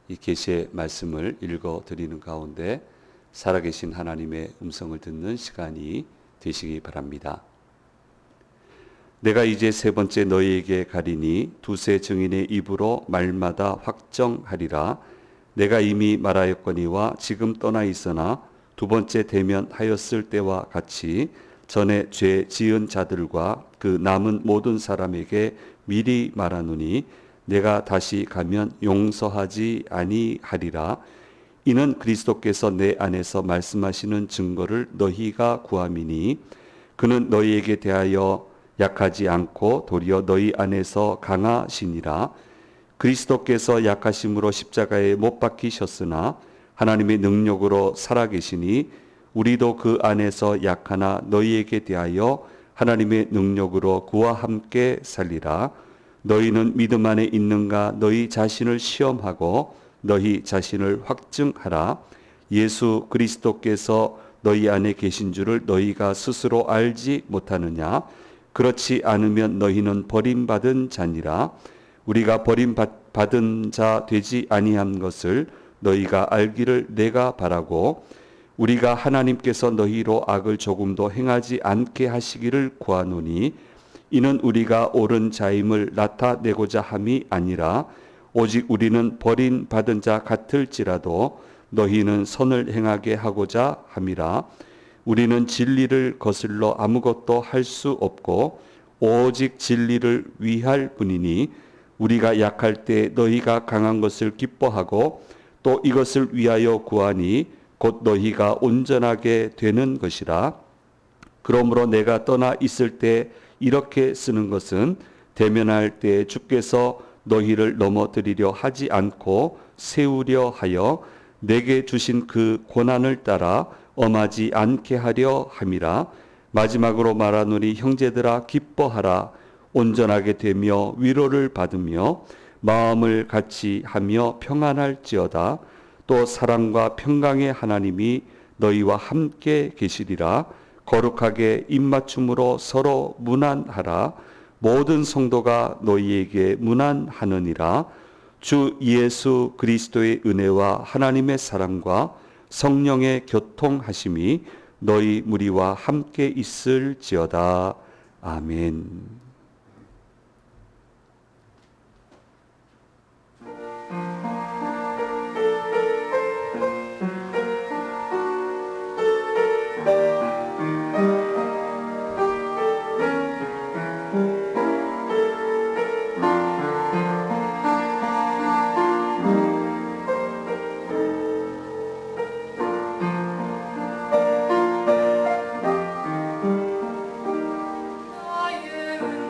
이 계시의 말씀을 읽어 드리는 가운데 살아계신 하나님의 음성을 듣는 시간이 되시기 바랍니다. 내가 이제 세 번째 너희에게 가리니 두세 증인의 입으로 말마다 확정하리라. 내가 이미 말하였거니와 지금 떠나 있으나 두 번째 대면하였을 때와 같이 전에 죄 지은 자들과 그 남은 모든 사람에게 미리 말하노니 내가 다시 가면 용서하지 아니하리라. 이는 그리스도께서 내 안에서 말씀하시는 증거를 너희가 구함이니 그는 너희에게 대하여 약하지 않고 도리어 너희 안에서 강하시니라. 그리스도께서 약하심으로 십자가에 못 박히셨으나 하나님의 능력으로 살아계시니 우리도 그 안에서 약하나 너희에게 대하여 하나님의 능력으로 그와 함께 살리라. 너희는 믿음 안에 있는가 너희 자신을 시험하고 너희 자신을 확증하라. 예수 그리스도께서 너희 안에 계신 줄을 너희가 스스로 알지 못하느냐? 그렇지 않으면 너희는 버림받은 자니라. 우리가 버림받은 자 되지 아니한 것을 너희가 알기를 내가 바라고 우리가 하나님께서 너희로 악을 조금도 행하지 않게 하시기를 구하노니 이는 우리가 옳은 자임을 나타내고자 함이 아니라 오직 우리는 버림받은 자 같을지라도 너희는 선을 행하게 하고자 함이라. 우리는 진리를 거슬러 아무것도 할 수 없고 오직 진리를 위할 뿐이니 우리가 약할 때 너희가 강한 것을 기뻐하고 또 이것을 위하여 구하니 곧 너희가 온전하게 되는 것이라. 그러므로 내가 떠나 있을 때 이렇게 쓰는 것은 대면할 때 주께서 너희를 넘어뜨리려 하지 않고 세우려 하여 내게 주신 그 고난을 따라 엄하지 않게 하려 함이라. 마지막으로 말하노니 형제들아 기뻐하라. 온전하게 되며 위로를 받으며 마음을 같이 하며 평안할지어다. 또 사랑과 평강의 하나님이 너희와 함께 계시리라. 거룩하게 입맞춤으로 서로 문안하라. 모든 성도가 너희에게 문안하느니라. 주 예수 그리스도의 은혜와 하나님의 사랑과 성령의 교통하심이 너희 무리와 함께 있을지어다. 아멘. 너의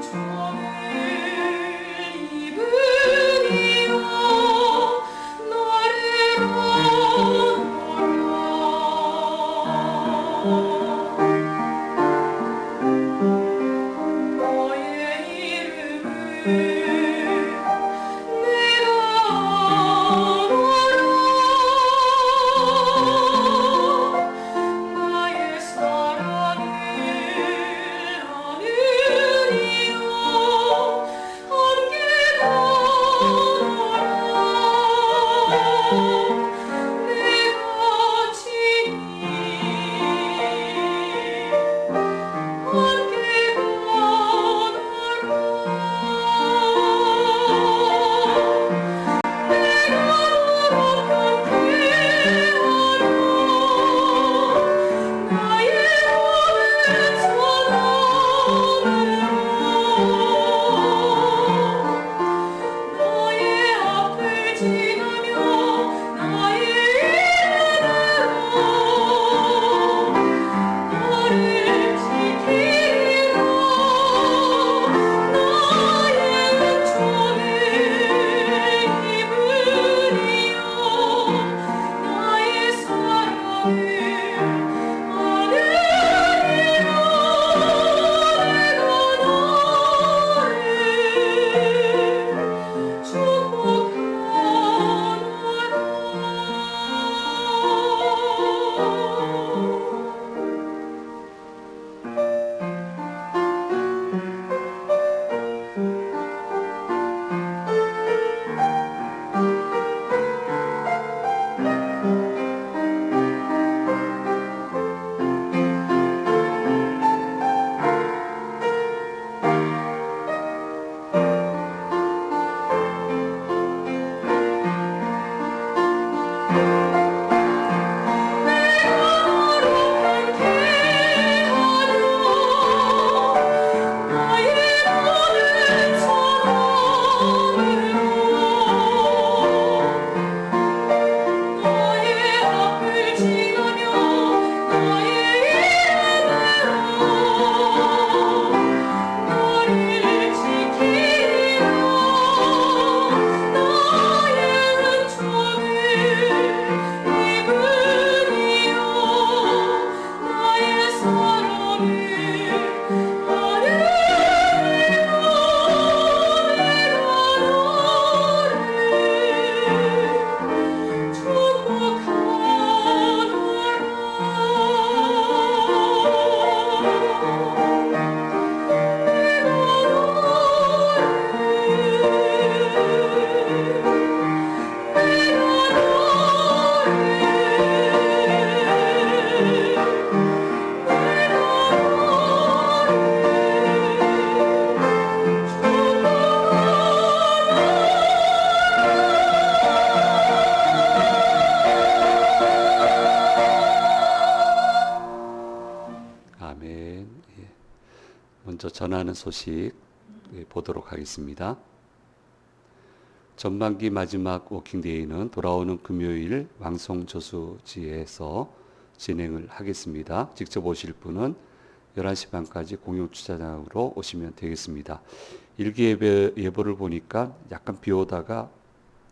전하는 소식 보도록 하겠습니다. 전반기 마지막 워킹데이는 돌아오는 금요일 왕송저수지에서 진행을 하겠습니다. 직접 오실 분은 11시 반까지 공용주차장으로 오시면 되겠습니다. 일기예보를 보니까 약간 비 오다가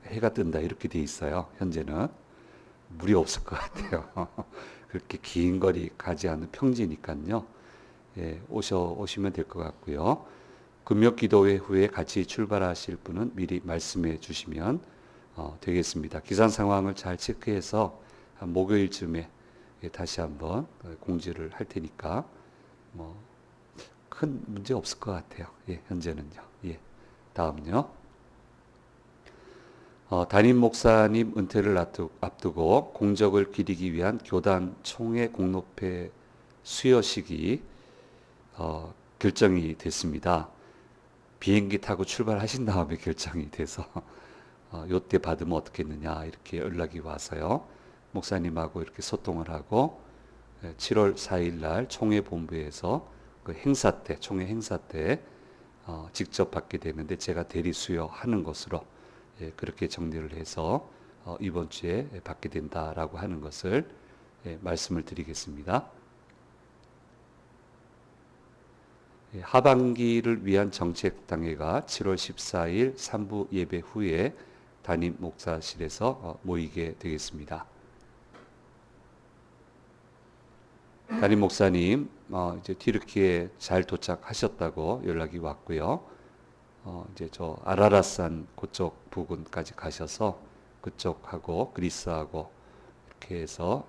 해가 뜬다 이렇게 돼 있어요. 현재는 물이 없을 것 같아요. 그렇게 긴 거리 가지 않는 평지니까요. 오시면 될 것 같고요. 금요 기도회 후에 같이 출발하실 분은 미리 말씀해 주시면 되겠습니다. 기상 상황을 잘 체크해서 한 목요일쯤에 다시 한번 공지를 할 테니까 큰 문제 없을 것 같아요. 현재는요. 다음요. 담임 목사님 은퇴를 앞두고 공적을 기리기 위한 교단 총회 공로패 수여식이 결정이 됐습니다. 비행기 타고 출발하신 다음에 결정이 돼서 요때 받으면 어떻겠느냐 이렇게 연락이 와서요. 목사님하고 이렇게 소통을 하고 7월 4일 날 총회 본부에서 그 행사 때 총회 행사 때 직접 받게 되는데 제가 대리 수여하는 것으로 그렇게 정리를 해서 이번 주에 받게 된다라고 하는 것을 말씀을 드리겠습니다. 하반기를 위한 정책당회가 7월 14일 3부 예배 후에 담임 목사실에서 모이게 되겠습니다. 담임 목사님 이제 튀르키예 잘 도착하셨다고 연락이 왔고요. 이제 저 아라랏산 그쪽 부근까지 가셔서 그쪽하고 그리스하고 이렇게 해서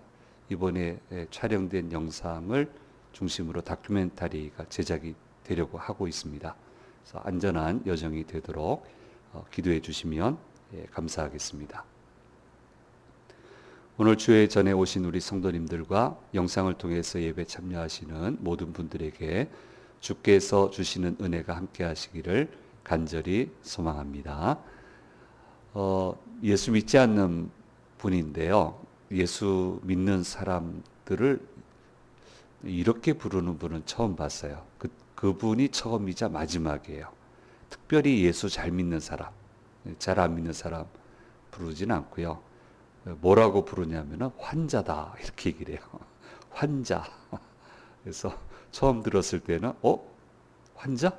이번에 촬영된 영상을 중심으로 다큐멘터리가 제작이 되려고 하고 있습니다. 그래서 안전한 여정이 되도록 기도해 주시면 감사하겠습니다. 오늘 주회 전에 오신 우리 성도님들과 영상을 통해서 예배 참여하시는 모든 분들에게 주께서 주시는 은혜가 함께 하시기를 간절히 소망합니다. 예수 믿지 않는 분인데요. 예수 믿는 사람들을 이렇게 부르는 분은 처음 봤어요. 그분이 처음이자 마지막이에요. 특별히 예수 잘 믿는 사람, 잘 안 믿는 사람 부르진 않고요. 뭐라고 부르냐면은 환자다 이렇게 얘기를 해요. 환자. 그래서 처음 들었을 때는 환자?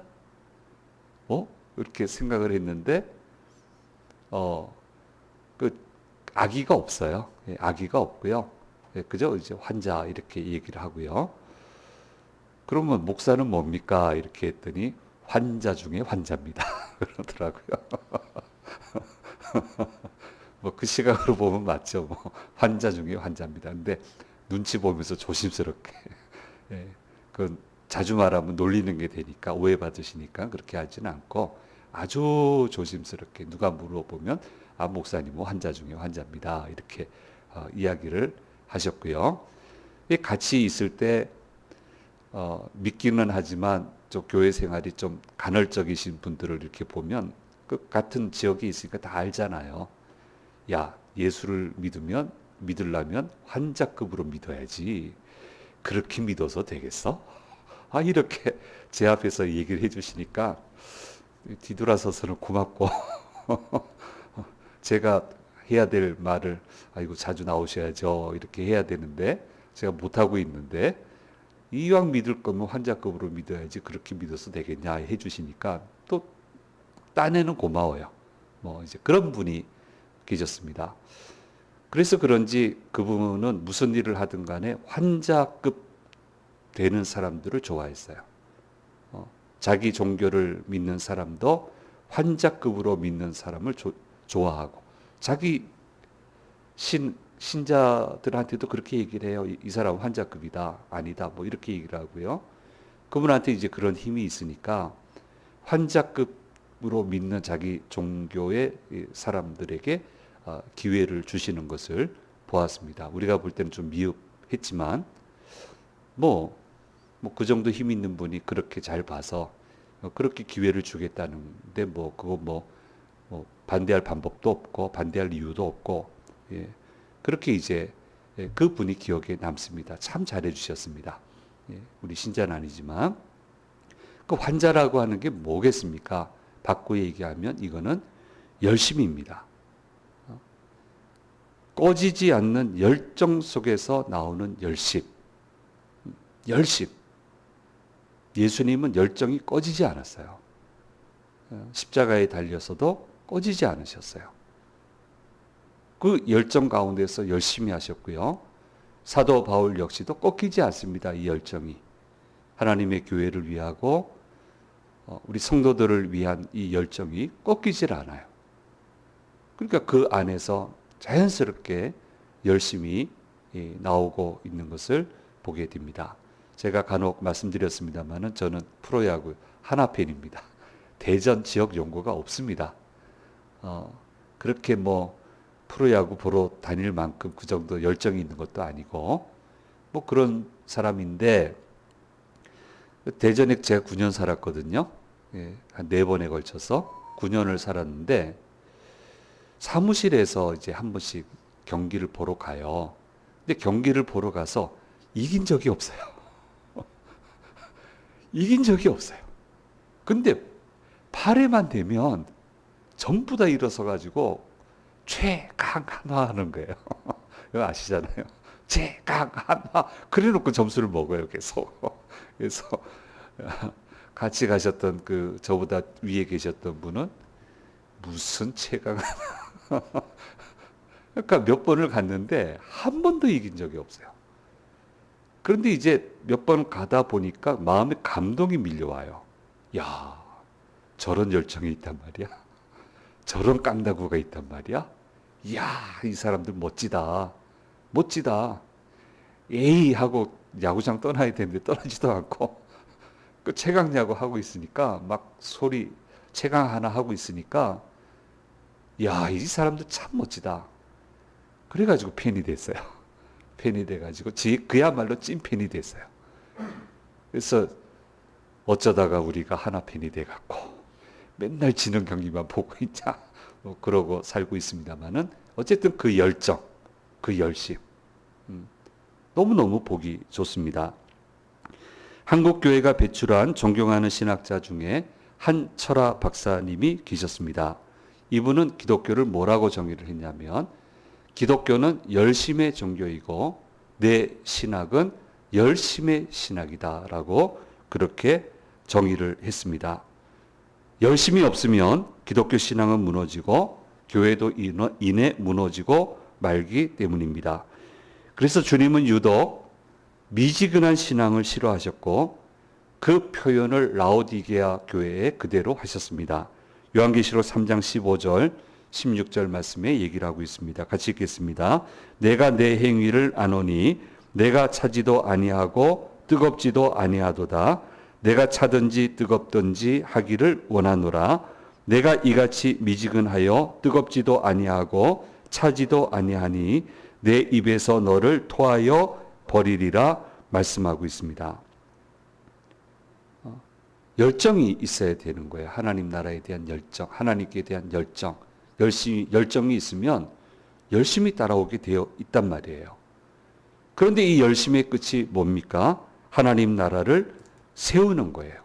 이렇게 생각을 했는데 그 악의가 없어요. 악의가 없고요. 그죠? 이제 환자 이렇게 얘기를 하고요. 그러면 목사는 뭡니까? 이렇게 했더니 환자 중에 환자입니다. 그러더라고요. 뭐 그 시각으로 보면 맞죠. 뭐 환자 중에 환자입니다. 근데 눈치 보면서 조심스럽게 그건 자주 말하면 놀리는 게 되니까 오해받으시니까 그렇게 하지는 않고 아주 조심스럽게 누가 물어보면 목사님은 환자 중에 환자입니다. 이렇게 이야기를 하셨고요. 같이 있을 때 믿기는 하지만 저 교회 생활이 좀 간헐적이신 분들을 이렇게 보면 그 같은 지역에 있으니까 다 알잖아요. 야, 예수를 믿으려면 환자급으로 믿어야지. 그렇게 믿어서 되겠어? 이렇게 제 앞에서 얘기를 해주시니까 뒤돌아서서는 고맙고 제가 해야 될 말을 아이고 자주 나오셔야죠 이렇게 해야 되는데 제가 못하고 있는데 이왕 믿을 거면 환자급으로 믿어야지 그렇게 믿어서 되겠냐 해주시니까 또 딴에는 고마워요. 뭐 이제 그런 분이 계셨습니다. 그래서 그런지 그분은 무슨 일을 하든 간에 환자급 되는 사람들을 좋아했어요. 자기 종교를 믿는 사람도 환자급으로 믿는 사람을 좋아하고 자기 신자들한테도 그렇게 얘기를 해요. 이 사람은 환자급이다. 아니다. 뭐 이렇게 얘기를 하고요. 그분한테 이제 그런 힘이 있으니까 환자급으로 믿는 자기 종교의 사람들에게 기회를 주시는 것을 보았습니다. 우리가 볼 때는 좀 미흡했지만 그 정도 힘 있는 분이 그렇게 잘 봐서 그렇게 기회를 주겠다는데 그거 반대할 방법도 없고 반대할 이유도 없고 그렇게 이제 그 분이 기억에 남습니다. 참 잘해 주셨습니다. 우리 신자는 아니지만 그 환자라고 하는 게 뭐겠습니까? 바꾸어 얘기하면 이거는 열심입니다. 꺼지지 않는 열정 속에서 나오는 열심. 열심. 예수님은 열정이 꺼지지 않았어요. 십자가에 달려서도 꺼지지 않으셨어요. 그 열정 가운데서 열심히 하셨고요. 사도 바울 역시도 꺾이지 않습니다. 이 열정이. 하나님의 교회를 위하고 우리 성도들을 위한 이 열정이 꺾이질 않아요. 그러니까 그 안에서 자연스럽게 열심히 나오고 있는 것을 보게 됩니다. 제가 간혹 말씀드렸습니다만은 저는 프로야구 하나 팬입니다. 대전 지역 연고가 없습니다. 그렇게 뭐 프로야구 보러 다닐 만큼 그 정도 열정이 있는 것도 아니고 뭐 그런 사람인데 대전에 제가 9년 살았거든요. 한 4번에 걸쳐서 9년을 살았는데 사무실에서 이제 한 번씩 경기를 보러 가요. 근데 경기를 보러 가서 이긴 적이 없어요. 이긴 적이 없어요. 근데 8회만 되면 전부 다 일어서 가지고 최강한화 하는 거예요. 이거 아시잖아요. 최강한화. 그래 놓고 점수를 먹어요, 계속. 그래서 같이 가셨던 그 저보다 위에 계셨던 분은 무슨 최강한화. 그러니까 몇 번을 갔는데 한 번도 이긴 적이 없어요. 그런데 이제 몇 번 가다 보니까 마음에 감동이 밀려와요. 야, 저런 열정이 있단 말이야. 저런 깡다구가 있단 말이야. 이야, 이 사람들 멋지다. 멋지다. 에이 하고 야구장 떠나야 되는데 떠나지도 않고 그 최강 야구 하고 있으니까 막 소리 최강 하나 하고 있으니까 야, 이 사람들 참 멋지다. 그래가지고 팬이 됐어요. 팬이 돼가지고 그야말로 찐팬이 됐어요. 그래서 어쩌다가 우리가 하나 팬이 돼갖고 맨날 지는 경기만 보고 있자 뭐 그러고 살고 있습니다만은 어쨌든 그 열정, 그 열심 너무너무 보기 좋습니다. 한국교회가 배출한 존경하는 신학자 중에 한철아 박사님이 계셨습니다. 이분은 기독교를 뭐라고 정의를 했냐면 기독교는 열심의 종교이고 내 신학은 열심의 신학이다라고 그렇게 정의를 했습니다. 열심이 없으면 기독교 신앙은 무너지고 교회도 이내 무너지고 말기 때문입니다. 그래서 주님은 유독 미지근한 신앙을 싫어하셨고 그 표현을 라오디게아 교회에 그대로 하셨습니다. 요한계시록 3장 15절 16절 말씀에 얘기를 하고 있습니다. 같이 읽겠습니다. 내가 내 행위를 아노니 내가 차지도 아니하고 뜨겁지도 아니하도다. 내가 차든지 뜨겁든지 하기를 원하노라. 내가 이같이 미지근하여 뜨겁지도 아니하고 차지도 아니하니 내 입에서 너를 토하여 버리리라 말씀하고 있습니다. 열정이 있어야 되는 거예요. 하나님 나라에 대한 열정, 하나님께 대한 열정. 열정이 있으면 열심히 따라오게 되어 있단 말이에요. 그런데 이 열심의 끝이 뭡니까? 하나님 나라를 세우는 거예요.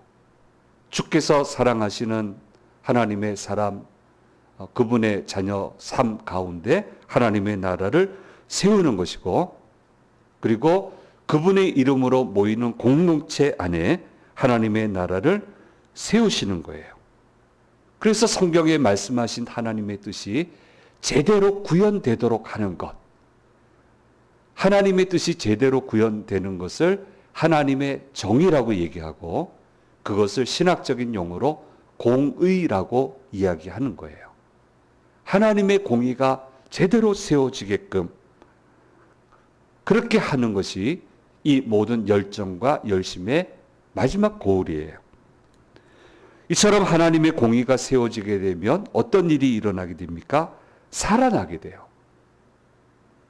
주께서 사랑하시는 하나님의 사람, 그분의 자녀 삶 가운데 하나님의 나라를 세우는 것이고, 그리고 그분의 이름으로 모이는 공동체 안에 하나님의 나라를 세우시는 거예요. 그래서 성경에 말씀하신 하나님의 뜻이 제대로 구현되도록 하는 것. 하나님의 뜻이 제대로 구현되는 것을 하나님의 정의라고 얘기하고 그것을 신학적인 용어로 공의라고 이야기하는 거예요. 하나님의 공의가 제대로 세워지게끔 그렇게 하는 것이 이 모든 열정과 열심의 마지막 고울이에요. 이처럼 하나님의 공의가 세워지게 되면 어떤 일이 일어나게 됩니까? 살아나게 돼요.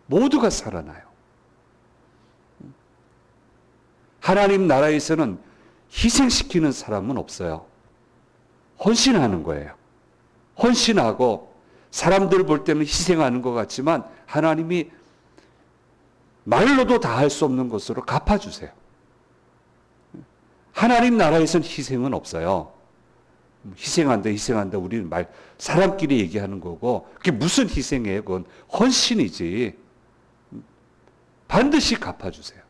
모두가 살아나요. 하나님 나라에서는 희생시키는 사람은 없어요. 헌신하는 거예요. 헌신하고 사람들 볼 때는 희생하는 것 같지만 하나님이 말로도 다 할 수 없는 것으로 갚아주세요. 하나님 나라에서는 희생은 없어요. 희생한다. 우리는 사람끼리 얘기하는 거고, 그게 무슨 희생이에요? 그건 헌신이지. 반드시 갚아주세요.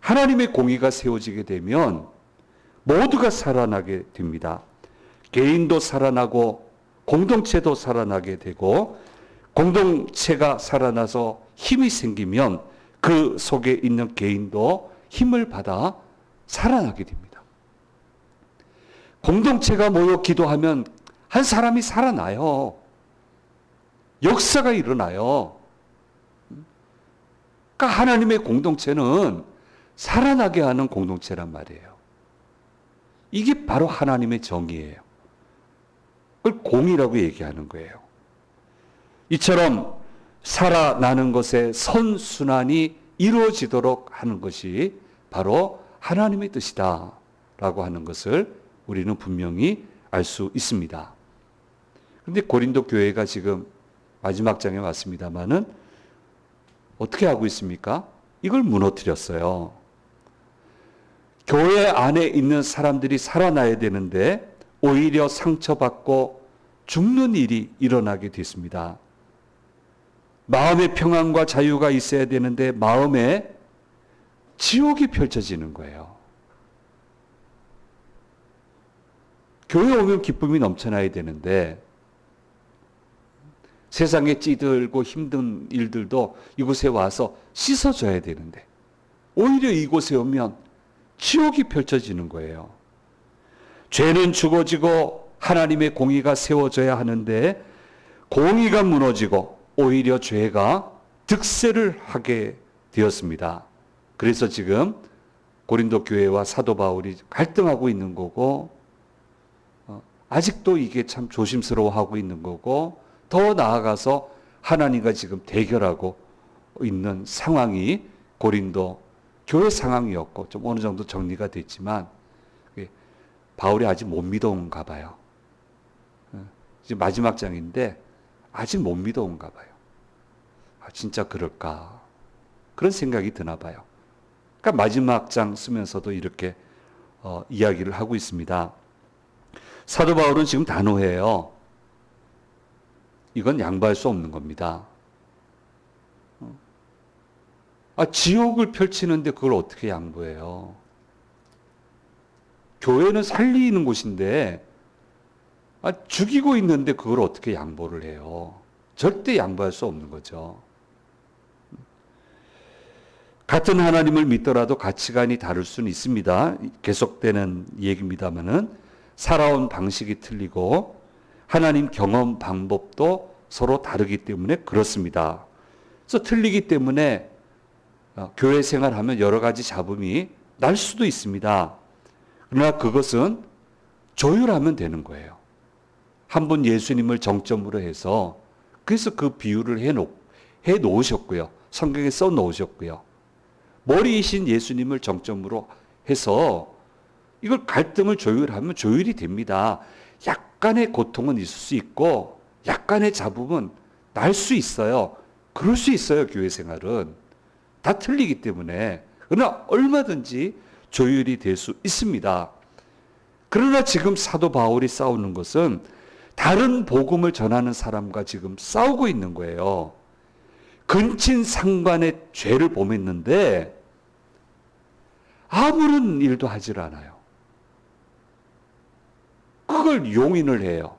하나님의 공의가 세워지게 되면 모두가 살아나게 됩니다. 개인도 살아나고, 공동체도 살아나게 되고, 공동체가 살아나서 힘이 생기면 그 속에 있는 개인도 힘을 받아 살아나게 됩니다. 공동체가 모여 기도하면 한 사람이 살아나요. 역사가 일어나요. 그러니까 하나님의 공동체는 살아나게 하는 공동체란 말이에요. 이게 바로 하나님의 정의예요. 그걸 공의라고 얘기하는 거예요. 이처럼 살아나는 것의 선순환이 이루어지도록 하는 것이 바로 하나님의 뜻이다 라고 하는 것을 우리는 분명히 알 수 있습니다. 그런데 고린도 교회가 지금 마지막 장에 왔습니다마는 어떻게 하고 있습니까? 이걸 무너뜨렸어요. 교회 안에 있는 사람들이 살아나야 되는데 오히려 상처받고 죽는 일이 일어나게 됐습니다. 마음의 평안과 자유가 있어야 되는데 마음에 지옥이 펼쳐지는 거예요. 교회 오면 기쁨이 넘쳐나야 되는데 세상에 찌들고 힘든 일들도 이곳에 와서 씻어줘야 되는데 오히려 이곳에 오면 지옥이 펼쳐지는 거예요. 죄는 죽어지고 하나님의 공의가 세워져야 하는데 공의가 무너지고 오히려 죄가 득세를 하게 되었습니다. 그래서 지금 고린도 교회와 사도 바울이 갈등하고 있는 거고 아직도 이게 참 조심스러워하고 있는 거고 더 나아가서 하나님과 지금 대결하고 있는 상황이 고린도 교회 상황이었고 좀 어느 정도 정리가 됐지만 바울이 아직 못 믿어온가 봐요. 지금 마지막 장인데 아직 못 믿어온가 봐요. 진짜 그럴까? 그런 생각이 드나 봐요. 그러니까 마지막 장 쓰면서도 이렇게 이야기를 하고 있습니다. 사도 바울은 지금 단호해요. 이건 양보할 수 없는 겁니다. 지옥을 펼치는데 그걸 어떻게 양보해요? 교회는 살리는 곳인데 죽이고 있는데 그걸 어떻게 양보를 해요? 절대 양보할 수 없는 거죠. 같은 하나님을 믿더라도 가치관이 다를 수는 있습니다. 계속되는 얘기입니다만은 살아온 방식이 틀리고 하나님 경험 방법도 서로 다르기 때문에 그렇습니다. 그래서 틀리기 때문에 교회 생활하면 여러 가지 잡음이 날 수도 있습니다. 그러나 그것은 조율하면 되는 거예요. 한 분 예수님을 정점으로 해서 그래서 그 비유를 해 놓으셨고요. 성경에 써 놓으셨고요. 머리이신 예수님을 정점으로 해서 이걸 갈등을 조율하면 조율이 됩니다. 약간의 고통은 있을 수 있고 약간의 잡음은 날 수 있어요. 그럴 수 있어요. 교회 생활은. 다 틀리기 때문에. 그러나 얼마든지 조율이 될 수 있습니다. 그러나 지금 사도 바울이 싸우는 것은 다른 복음을 전하는 사람과 지금 싸우고 있는 거예요. 근친상간의 죄를 범했는데 아무런 일도 하질 않아요. 그걸 용인을 해요.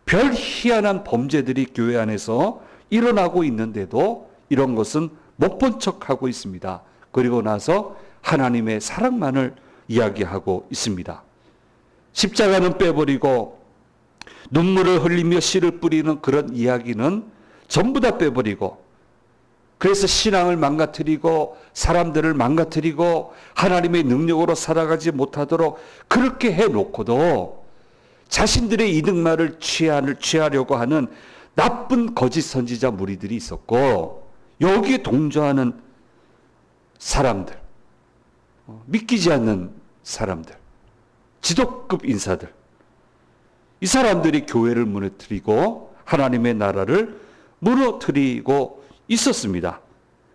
별 희한한 범죄들이 교회 안에서 일어나고 있는데도 이런 것은 못 본 척하고 있습니다. 그리고 나서 하나님의 사랑만을 이야기하고 있습니다. 십자가는 빼버리고 눈물을 흘리며 씨를 뿌리는 그런 이야기는 전부 다 빼버리고 그래서 신앙을 망가뜨리고 사람들을 망가뜨리고 하나님의 능력으로 살아가지 못하도록 그렇게 해놓고도 자신들의 이득만을 취하려고 하는 나쁜 거짓 선지자 무리들이 있었고 여기에 동조하는 사람들, 믿기지 않는 사람들, 지도급 인사들, 이 사람들이 교회를 무너뜨리고 하나님의 나라를 무너뜨리고 있었습니다.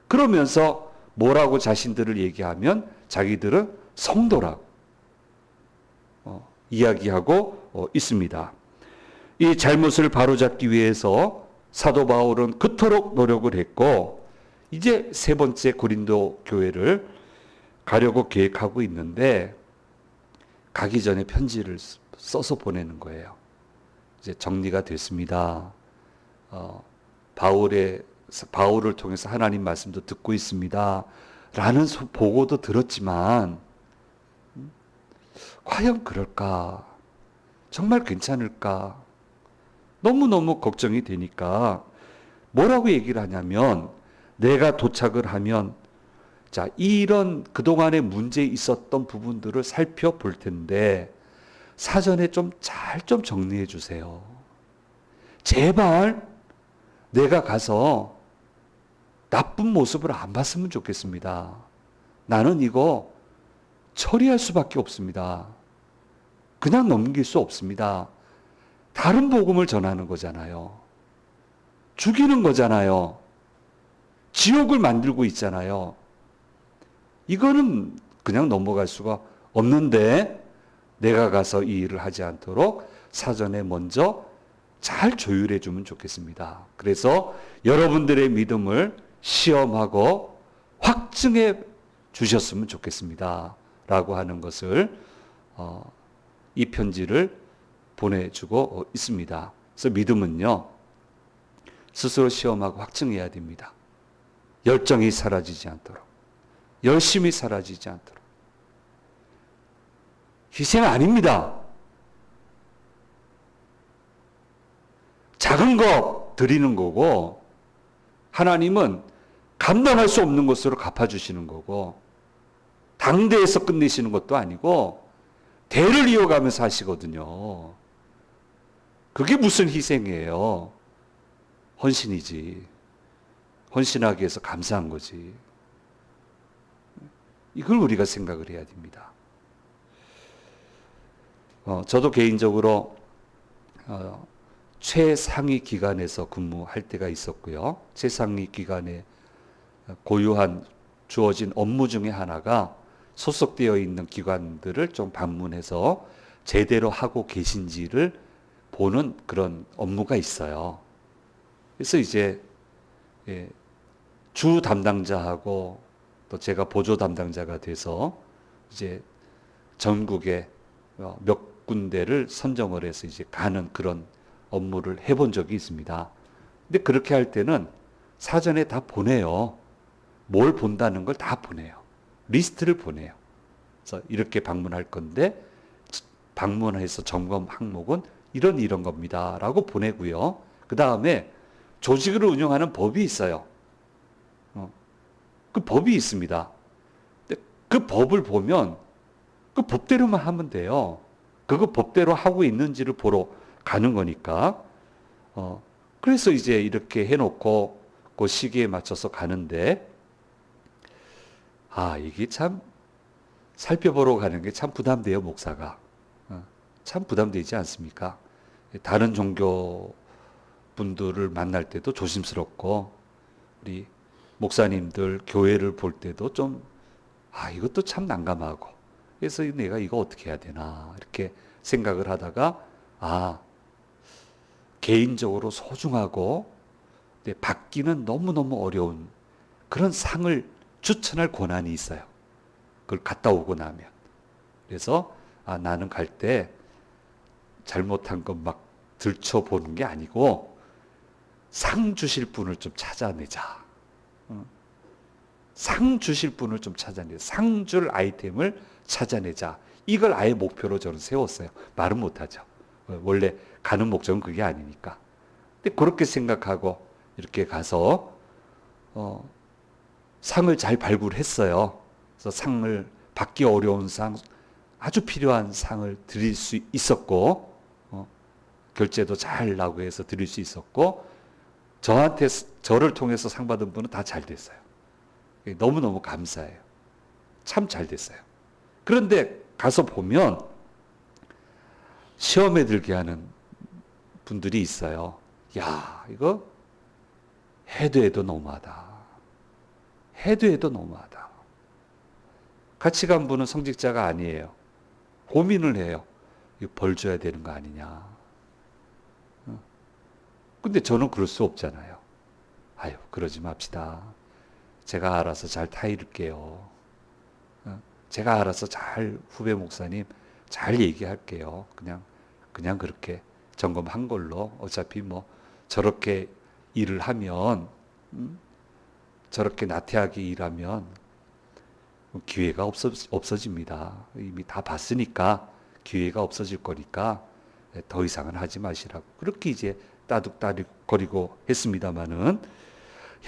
그러면서 뭐라고 자신들을 얘기하면 자기들은 성도라고 이야기하고 있습니다. 이 잘못을 바로잡기 위해서 사도 바울은 그토록 노력을 했고 이제 세 번째 고린도 교회를 가려고 계획하고 있는데 가기 전에 편지를 써서 보내는 거예요. 이제 정리가 됐습니다. 바울을 통해서 하나님 말씀도 듣고 있습니다. 라는 보고도 들었지만 과연 그럴까? 정말 괜찮을까? 너무너무 걱정이 되니까 뭐라고 얘기를 하냐면 내가 도착을 하면 자, 이런 그동안에 문제 있었던 부분들을 살펴볼 텐데 사전에 좀 잘 좀 정리해 주세요. 제발 내가 가서 나쁜 모습을 안 봤으면 좋겠습니다. 나는 이거 처리할 수밖에 없습니다. 그냥 넘길 수 없습니다. 다른 복음을 전하는 거잖아요. 죽이는 거잖아요. 지옥을 만들고 있잖아요. 이거는 그냥 넘어갈 수가 없는데 내가 가서 이 일을 하지 않도록 사전에 먼저 잘 조율해 주면 좋겠습니다. 그래서 여러분들의 믿음을 시험하고 확증해 주셨으면 좋겠습니다. 라고 하는 것을 이 편지를 보내주고 있습니다. 그래서 믿음은요, 스스로 시험하고 확증해야 됩니다. 열정이 사라지지 않도록, 열심히 사라지지 않도록. 희생 아닙니다. 작은 거 드리는 거고, 하나님은 감당할 수 없는 것으로 갚아주시는 거고, 당대에서 끝내시는 것도 아니고, 대를 이어가면서 하시거든요. 그게 무슨 희생이에요? 헌신이지. 헌신하기 위해서 감사한 거지. 이걸 우리가 생각을 해야 됩니다. 저도 개인적으로 최상위 기관에서 근무할 때가 있었고요. 최상위 기관에 고유한 주어진 업무 중에 하나가 소속되어 있는 기관들을 좀 방문해서 제대로 하고 계신지를 보는 그런 업무가 있어요. 그래서 이제 주 담당자하고 또 제가 보조 담당자가 돼서 이제 전국에 몇 군데를 선정을 해서 이제 가는 그런 업무를 해본 적이 있습니다. 근데 그렇게 할 때는 사전에 다 보내요. 뭘 본다는 걸 다 보내요. 리스트를 보내요. 그래서 이렇게 방문할 건데 방문해서 점검 항목은 이런 겁니다. 라고 보내고요. 그 다음에 조직을 운영하는 법이 있어요. 그 법이 있습니다. 근데 그 법을 보면 그 법대로만 하면 돼요. 그거 법대로 하고 있는지를 보러 가는 거니까. 그래서 이제 이렇게 해놓고 그 시기에 맞춰서 가는데, 이게 참 살펴보러 가는 게 참 부담돼요, 목사가. 참 부담되지 않습니까? 다른 종교 분들을 만날 때도 조심스럽고, 우리 목사님들 교회를 볼 때도 좀, 이것도 참 난감하고, 그래서 내가 이거 어떻게 해야 되나, 이렇게 생각을 하다가, 개인적으로 소중하고, 받기는 너무너무 어려운 그런 상을 추천할 권한이 있어요. 그걸 갔다 오고 나면. 그래서, 나는 갈 때 잘못한 것 막 들춰보는 게 아니고, 상 주실 분을 좀 찾아내자. 상 주실 분을 좀 찾아내자. 상 줄 아이템을 찾아내자. 이걸 아예 목표로 저는 세웠어요. 말은 못하죠. 원래 가는 목적은 그게 아니니까. 근데 그렇게 생각하고 이렇게 가서 상을 잘 발굴했어요. 그래서 상을 받기 어려운 상, 아주 필요한 상을 드릴 수 있었고, 결제도 잘 나고 해서 드릴 수 있었고, 저를 통해서 상 받은 분은 다 잘 됐어요. 너무너무 감사해요. 참 잘 됐어요. 그런데 가서 보면 시험에 들게 하는 분들이 있어요. 이거 해도 너무하다. 해도 너무하다. 같이 간 분은 성직자가 아니에요. 고민을 해요. 이거 벌 줘야 되는 거 아니냐. 근데 저는 그럴 수 없잖아요. 아유, 그러지 맙시다. 제가 알아서 잘 타이를게요. 제가 알아서 잘 후배 목사님 잘 얘기할게요. 그냥 그렇게 점검한 걸로 어차피 뭐 저렇게 일을 하면 저렇게 나태하게 일하면 기회가 없어집니다. 이미 다 봤으니까 기회가 없어질 거니까 더 이상은 하지 마시라고 그렇게 이제 따둑따둑거리고 했습니다마는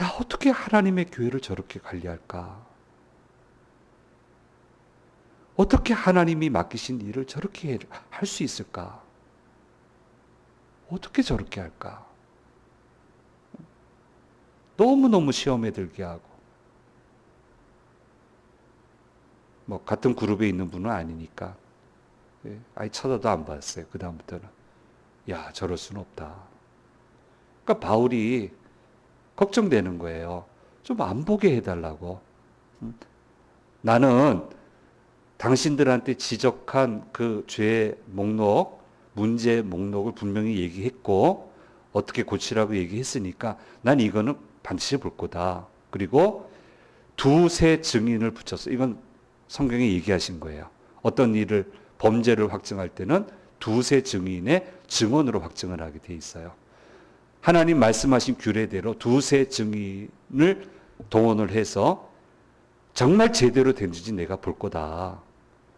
야, 어떻게 하나님의 교회를 저렇게 관리할까? 어떻게 하나님이 맡기신 일을 저렇게 할 수 있을까? 어떻게 저렇게 할까? 너무너무 시험에 들게 하고 뭐 같은 그룹에 있는 분은 아니니까 아예 쳐다도 안 봤어요. 그 다음부터는 야, 저럴 수는 없다. 그러니까 바울이 걱정되는 거예요. 좀 안 보게 해달라고. 나는 당신들한테 지적한 그 죄 목록, 문제 목록을 분명히 얘기했고 어떻게 고치라고 얘기했으니까 난 이거는 반드시 볼 거다. 그리고 두세 증인을 붙였어. 이건 성경에 얘기하신 거예요. 어떤 일을 범죄를 확증할 때는 두세 증인의 증언으로 확증을 하게 돼 있어요. 하나님 말씀하신 규례대로 두세 증인을 동원을 해서 정말 제대로 됐는지 내가 볼 거다.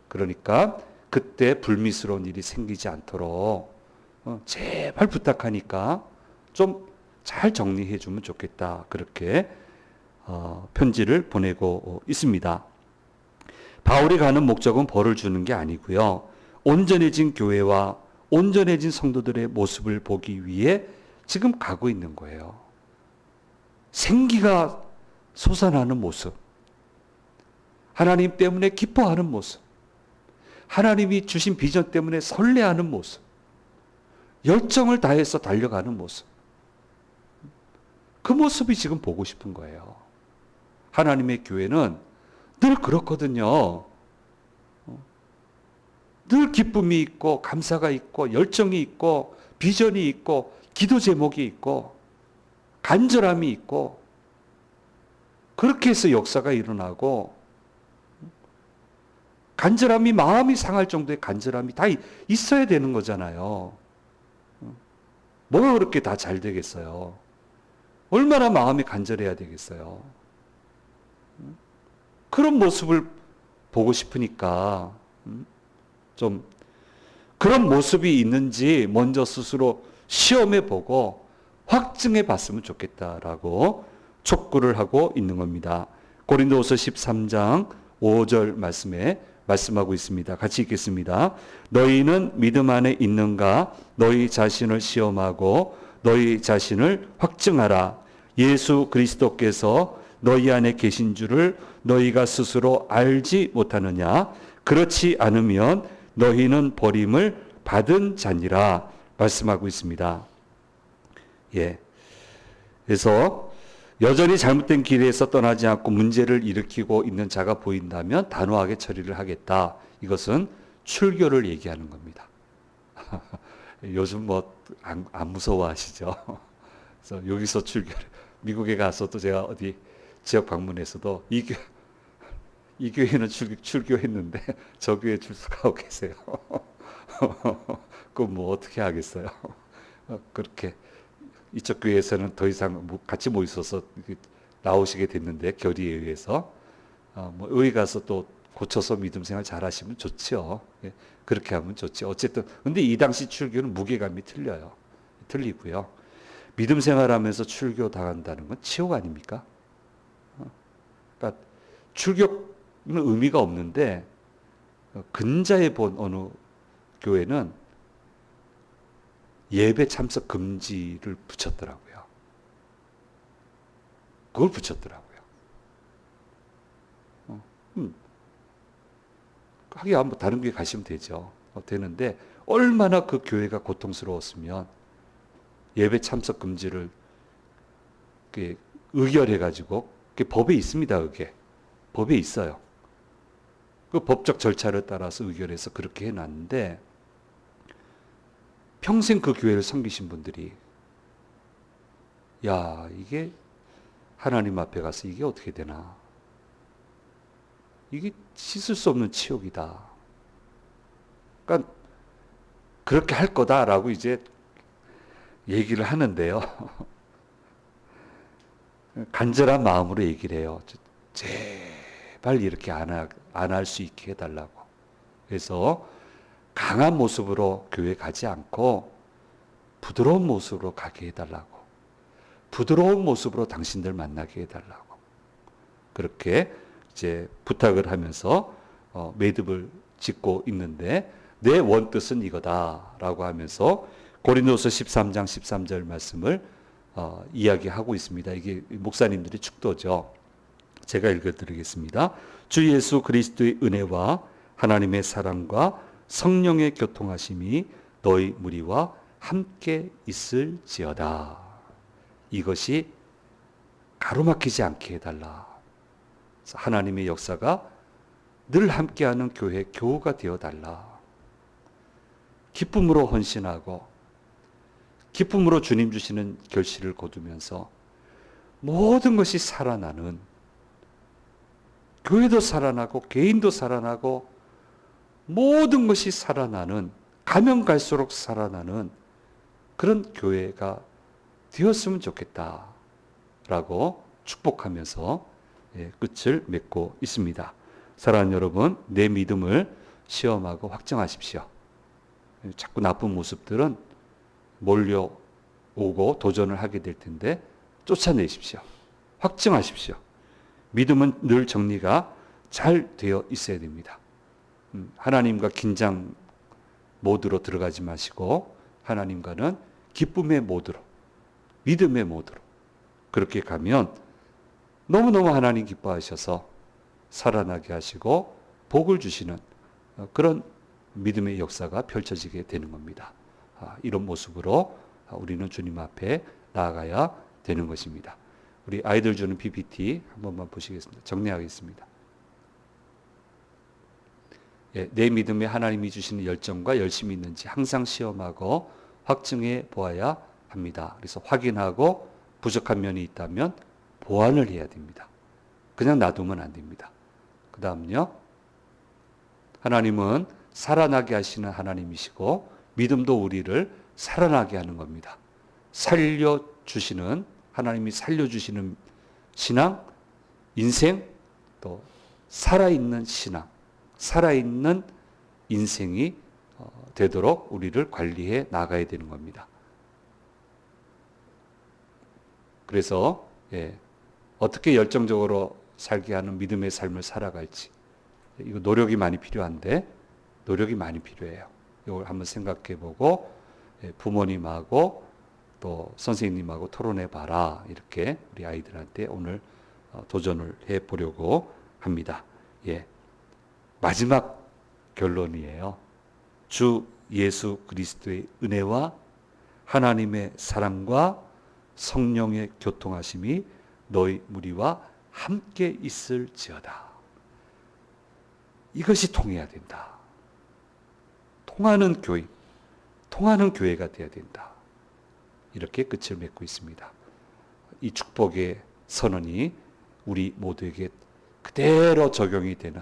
그러니까 그때 불미스러운 일이 생기지 않도록 제발 부탁하니까 좀 잘 정리해 주면 좋겠다. 그렇게 편지를 보내고 있습니다. 바울이 가는 목적은 벌을 주는 게 아니고요. 온전해진 교회와 온전해진 성도들의 모습을 보기 위해 지금 가고 있는 거예요. 생기가 솟아나는 모습, 하나님 때문에 기뻐하는 모습, 하나님이 주신 비전 때문에 설레하는 모습, 열정을 다해서 달려가는 모습, 그 모습이 지금 보고 싶은 거예요. 하나님의 교회는 늘 그렇거든요. 늘 기쁨이 있고 감사가 있고 열정이 있고 비전이 있고 기도 제목이 있고 간절함이 있고 그렇게 해서 역사가 일어나고 간절함이 마음이 상할 정도의 간절함이 다 있어야 되는 거잖아요. 뭐가 그렇게 다 잘 되겠어요? 얼마나 마음이 간절해야 되겠어요? 그런 모습을 보고 싶으니까 좀 그런 모습이 있는지 먼저 스스로 시험해 보고 확증해 봤으면 좋겠다라고 촉구를 하고 있는 겁니다. 고린도후서 13장 5절 말씀에 말씀하고 있습니다. 같이 읽겠습니다. 너희는 믿음 안에 있는가? 너희 자신을 시험하고 너희 자신을 확증하라. 예수 그리스도께서 너희 안에 계신 줄을 너희가 스스로 알지 못하느냐? 그렇지 않으면 너희는 버림을 받은 자니라 말씀하고 있습니다. 예. 그래서 여전히 잘못된 길에서 떠나지 않고 문제를 일으키고 있는 자가 보인다면 단호하게 처리를 하겠다. 이것은 출교를 얘기하는 겁니다. 요즘 뭐 안 무서워하시죠? 그래서 여기서 미국에 가서도 제가 어디 지역 방문에서도 이 교회는 출교했는데 저 교회 출석하고 계세요. 그럼 뭐 어떻게 하겠어요? 그렇게 이쪽 교회에서는 더 이상 같이 모 있어서 나오시게 됐는데 결의에 의해서 뭐 의회 가서 또 고쳐서 믿음 생활 잘하시면 좋죠. 예, 그렇게 하면 좋지. 어쨌든 근데 이 당시 출교는 무게감이 틀리고요. 믿음 생활하면서 출교 당한다는 건 치욕 아닙니까? 그러니까 출교는 의미가 없는데 근자에 본 어느 교회는 예배 참석 금지를 붙였더라고요. 그걸 붙였더라고요. 하긴 뭐 다른 교회 가시면 되죠. 되는데 얼마나 그 교회가 고통스러웠으면 예배 참석 금지를 의결해가지고 그게 법에 있습니다. 그게 법에 있어요. 그 법적 절차를 따라서 의결해서 그렇게 해놨는데 평생 그 교회를 섬기신 분들이 야, 이게 하나님 앞에 가서 이게 어떻게 되나? 이게 씻을 수 없는 치욕이다. 그러니까 그렇게 할 거다라고 이제 얘기를 하는데요. 간절한 마음으로 얘기를 해요. 제발 이렇게 안 할 수 있게 해달라고. 그래서 강한 모습으로 교회 가지 않고 부드러운 모습으로 가게 해달라고. 부드러운 모습으로 당신들 만나게 해달라고. 그렇게 이제 부탁을 하면서 매듭을 짓고 있는데 내 원뜻은 이거다라고 하면서 고린도서 13장 13절 말씀을 이야기하고 있습니다. 이게 목사님들의 축도죠. 제가 읽어드리겠습니다. 주 예수 그리스도의 은혜와 하나님의 사랑과 성령의 교통하심이 너희 무리와 함께 있을지어다. 이것이 가로막히지 않게 해달라. 하나님의 역사가 늘 함께하는 교회 교우가 되어달라. 기쁨으로 헌신하고 기쁨으로 주님 주시는 결실을 거두면서 모든 것이 살아나는, 교회도 살아나고 개인도 살아나고 모든 것이 살아나는, 가면 갈수록 살아나는 그런 교회가 되었으면 좋겠다라고 축복하면서 끝을 맺고 있습니다. 사랑하는 여러분, 내 믿음을 시험하고 확정하십시오. 자꾸 나쁜 모습들은 몰려오고 도전을 하게 될 텐데 쫓아내십시오. 확정하십시오. 믿음은 늘 정리가 잘 되어 있어야 됩니다. 하나님과 긴장 모드로 들어가지 마시고 하나님과는 기쁨의 모드로, 믿음의 모드로 그렇게 가면 너무너무 하나님 기뻐하셔서 살아나게 하시고 복을 주시는 그런 믿음의 역사가 펼쳐지게 되는 겁니다. 이런 모습으로 우리는 주님 앞에 나아가야 되는 것입니다. 우리 아이들 주는 PPT 한 번만 보시겠습니다. 정리하겠습니다. 내 믿음에 하나님이 주시는 열정과 열심이 있는지 항상 시험하고 확증해 보아야 합니다. 그래서 확인하고 부족한 면이 있다면 보완을 해야 됩니다. 그냥 놔두면 안 됩니다. 그 다음요. 하나님은 살아나게 하시는 하나님이시고 믿음도 우리를 살아나게 하는 겁니다. 살려주시는, 하나님이 살려주시는 신앙, 인생, 또 살아있는 신앙, 살아있는 인생이 되도록 우리를 관리해 나가야 되는 겁니다. 그래서 어떻게 열정적으로 살게 하는 믿음의 삶을 살아갈지, 이거 노력이 많이 필요한데 노력이 많이 필요해요. 이걸 한번 생각해 보고 부모님하고 또 선생님하고 토론해 봐라. 이렇게 우리 아이들한테 오늘 도전을 해 보려고 합니다. 마지막 결론이에요. 주 예수 그리스도의 은혜와 하나님의 사랑과 성령의 교통하심이 너희 무리와 함께 있을지어다. 이것이 통해야 된다. 통하는 교회, 통하는 교회가 되어야 된다. 이렇게 끝을 맺고 있습니다. 이 축복의 선언이 우리 모두에게 그대로 적용이 되는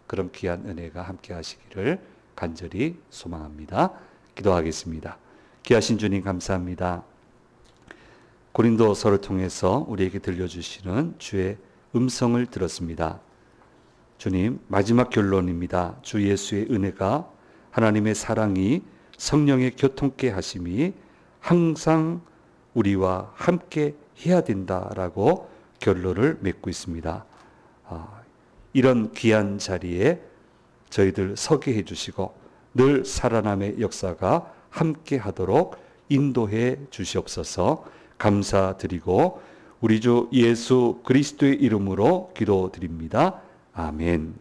그런 귀한 은혜가 함께 하시기를 간절히 소망합니다. 기도하겠습니다. 귀하신 주님 감사합니다. 고린도서를 통해서 우리에게 들려주시는 주의 음성을 들었습니다. 주님, 마지막 결론입니다. 주 예수의 은혜가, 하나님의 사랑이, 성령의 교통케 하심이 항상 우리와 함께 해야 된다라고 결론을 맺고 있습니다. 이런 귀한 자리에 저희들 서게 해주시고 늘 살아남의 역사가 함께 하도록 인도해 주시옵소서. 감사드리고 우리 주 예수 그리스도의 이름으로 기도드립니다. 아멘.